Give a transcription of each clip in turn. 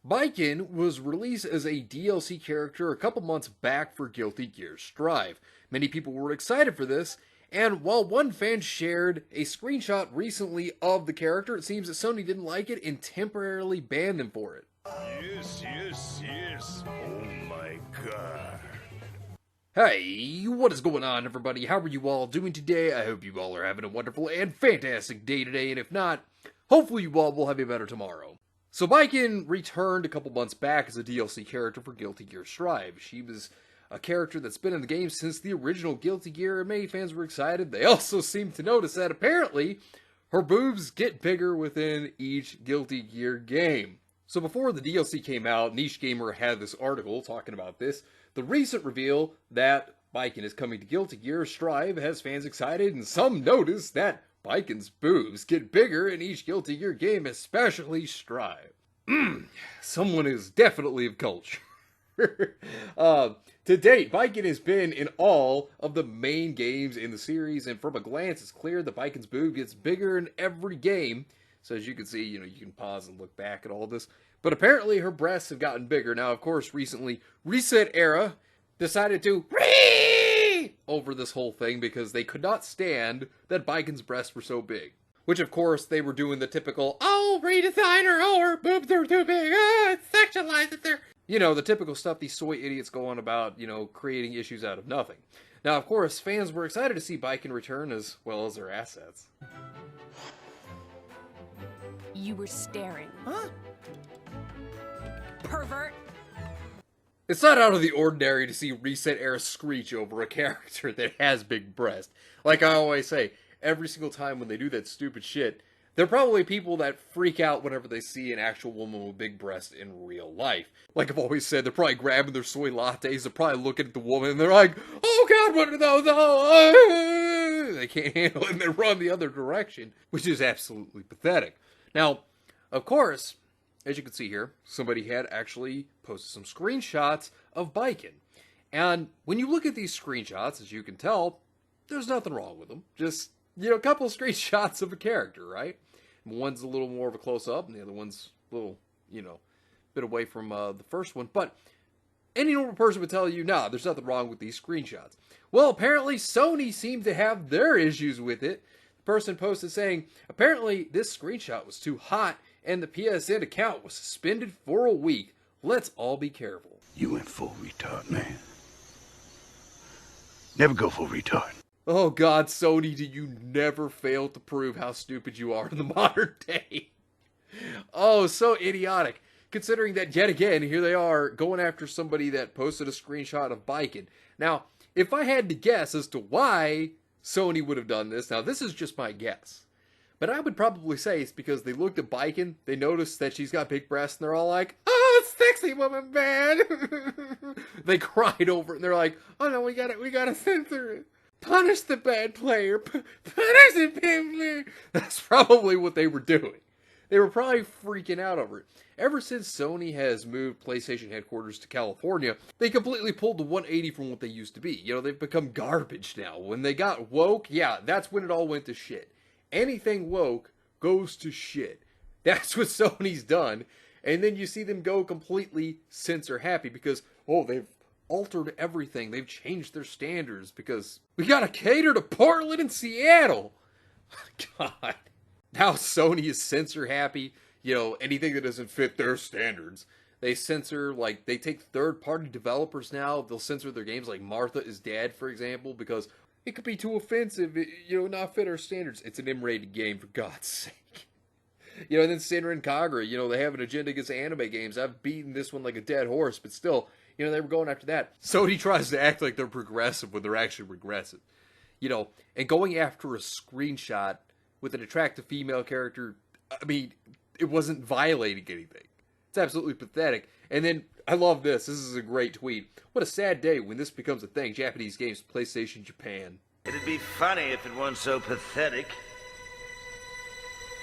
Baiken was released as a DLC character a couple months back for Guilty Gear Strive. Many people were excited for this, and while one fan shared a screenshot recently of the character, it seems that Sony didn't like it and temporarily banned them for it. Yes, yes, yes. Oh my god. Hey, what is going on, everybody? How are you all doing today? I hope you all are having a wonderful and fantastic day today, and if not, hopefully you all will have a better tomorrow. So Baiken returned a couple months back as a DLC character for Guilty Gear Strive. She was a character that's been in the game since the original Guilty Gear, and many fans were excited. They also seemed to notice that apparently her boobs get bigger within each Guilty Gear game. So before the DLC came out, Niche Gamer had this article talking about this. The recent reveal that Baiken is coming to Guilty Gear Strive has fans excited, and some noticed that Baiken's boobs get bigger in each Guilty Gear game, especially Strive. Someone is definitely of culture. To date, Baiken has been in all of the main games in the series, and from a glance, it's clear that Baiken's boob gets bigger in every game. So as you can see, you can pause and look back at all this. But apparently her breasts have gotten bigger. Now, of course, recently, Reset Era decided to over this whole thing because they could not stand that Baiken's breasts were so big. Which, of course, they were doing the typical, oh, redesigner, oh, her boobs are too big, sexualize it there. The typical stuff these soy idiots go on about, creating issues out of nothing. Now, of course, fans were excited to see Baiken return as well as their assets. You were staring. Huh? Pervert. It's not out of the ordinary to see Reset Era screech over a character that has big breasts. Like I always say, every single time when they do that stupid shit, there are probably people that freak out whenever they see an actual woman with big breasts in real life. Like I've always said, they're probably grabbing their soy lattes, they're probably looking at the woman, and they're like, oh god, what are those? Oh, they can't handle it, and they run the other direction, which is absolutely pathetic. Now, of course, as you can see here, somebody had actually posted some screenshots of Baiken. And when you look at these screenshots, as you can tell, there's nothing wrong with them. Just, a couple of screenshots of a character, right? One's a little more of a close-up, and the other one's a little, bit away from the first one. But any normal person would tell you, nah, there's nothing wrong with these screenshots. Well, apparently Sony seemed to have their issues with it. The person posted saying, apparently this screenshot was too hot, and the PSN account was suspended for a week. Let's all be careful. You went full retard, man. Never go full retard. Oh god, Sony, do you never fail to prove how stupid you are in the modern day? Oh, so idiotic. Considering that, yet again, here they are, going after somebody that posted a screenshot of Baiken. Now, if I had to guess as to why Sony would have done this, now this is just my guess, but I would probably say it's because they looked at Baiken, they noticed that she's got big breasts, and they're all like, oh, sexy woman, man! They cried over it, and they're like, oh no, we gotta censor it. Punish the bad player. Punish the bad player. That's probably what they were doing. They were probably freaking out over it. Ever since Sony has moved PlayStation headquarters to California, they completely pulled the 180 from what they used to be. They've become garbage now. When they got woke, yeah, that's when it all went to shit. Anything woke goes to shit. That's what Sony's done. And then you see them go completely censor happy because, oh, they've altered everything. They've changed their standards because we gotta cater to Portland and Seattle. God. Now Sony is censor happy. Anything that doesn't fit their standards. They censor, they take third-party developers now. They'll censor their games like Martha is Dead, for example, because it could be too offensive, not fit our standards. It's an M-rated game, for God's sake. And then Senran Kagura, they have an agenda against anime games. I've beaten this one like a dead horse, but still, they were going after that. Sony tries to act like they're progressive when they're actually regressive. And going after a screenshot with an attractive female character, I mean, it wasn't violating anything. It's absolutely pathetic. And then, I love this. This is a great tweet. What a sad day when this becomes a thing. Japanese games, PlayStation Japan. It'd be funny if it weren't so pathetic.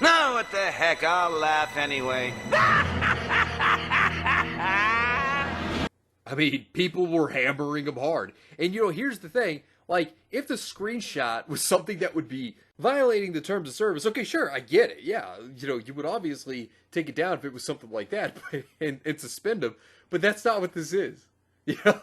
No, what the heck, I'll laugh anyway. I mean, people were hammering them hard. And here's the thing. If the screenshot was something that would be Violating the terms of service, okay, sure, I get it. Yeah, you would obviously take it down if it was something like that and suspend them, but that's not what this is.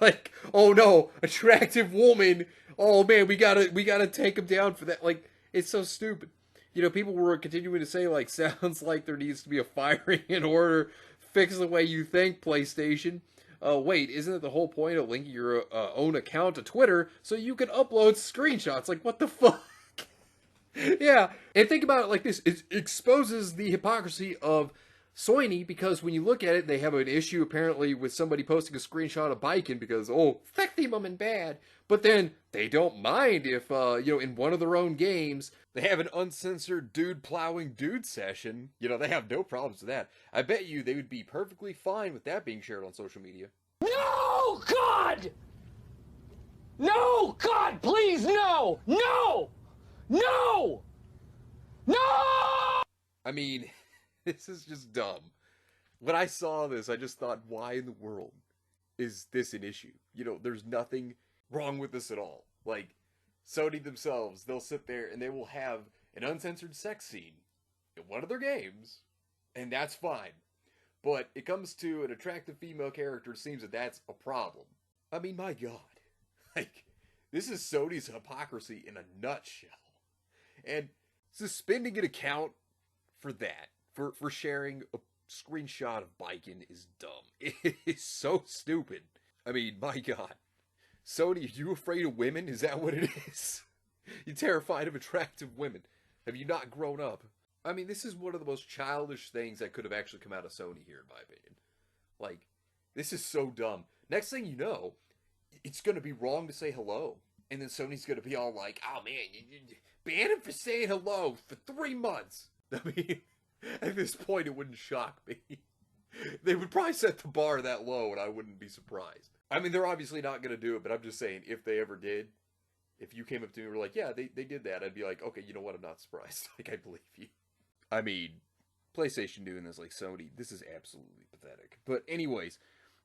Like, oh no, attractive woman. Oh man, we gotta take him down for that. Like, it's so stupid. People were continuing to say, like, sounds like there needs to be a firing in order. Fix the way you think, PlayStation. Wait, isn't it the whole point of linking your own account to Twitter so you can upload screenshots? Like, what the fuck? Yeah, and think about it like this. It exposes the hypocrisy of Sony, because when you look at it, they have an issue apparently with somebody posting a screenshot of Baiken because, oh, sexy woman bad. But then they don't mind if, in one of their own games, they have an uncensored dude plowing dude session. They have no problems with that. I bet you they would be perfectly fine with that being shared on social media. No, God! No, God, please, no! No! No! No! I mean, this is just dumb. When I saw this, I just thought, why in the world is this an issue? There's nothing wrong with this at all. Like, Sony themselves, they'll sit there and they will have an uncensored sex scene in one of their games, and that's fine. But it comes to an attractive female character, it seems that that's a problem. I mean, my God. Like, this is Sony's hypocrisy in a nutshell. And suspending an account for that, for sharing a screenshot of Baiken, is dumb. It is so stupid. I mean, my God. Sony, are you afraid of women? Is that what it is? You're terrified of attractive women. Have you not grown up? I mean, this is one of the most childish things that could have actually come out of Sony here, in my opinion. Like, this is so dumb. Next thing you know, it's going to be wrong to say hello. And then Sony's going to be all like, oh man, you ban him for saying hello for 3 months. I mean, at this point, it wouldn't shock me. They would probably set the bar that low, and I wouldn't be surprised. I mean, they're obviously not going to do it, but I'm just saying, if they ever did, if you came up to me and were like, yeah, they did that, I'd be like, okay, you know what, I'm not surprised. Like, I believe you. I mean, PlayStation doing this like Sony, this is absolutely pathetic. But anyways,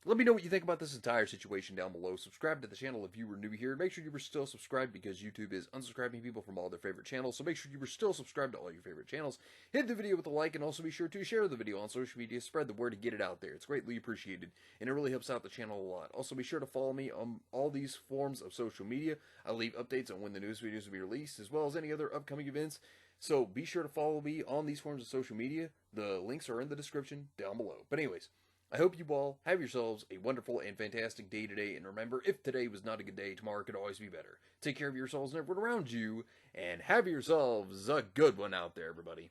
let me know what you think about this entire situation down below. Subscribe to the channel if you were new here. Make sure you were still subscribed, because YouTube is unsubscribing people from all their favorite channels. So make sure you were still subscribed to all your favorite channels. Hit the video with a like, and also be sure to share the video on social media. Spread the word to get it out there. It's greatly appreciated, and it really helps out the channel a lot. Also, be sure to follow me on all these forms of social media. I leave updates on when the news videos will be released, as well as any other upcoming events. So be sure to follow me on these forms of social media. The links are in the description down below. But anyways, I hope you all have yourselves a wonderful and fantastic day today. And remember, if today was not a good day, tomorrow could always be better. Take care of yourselves and everyone around you, and have yourselves a good one out there, everybody.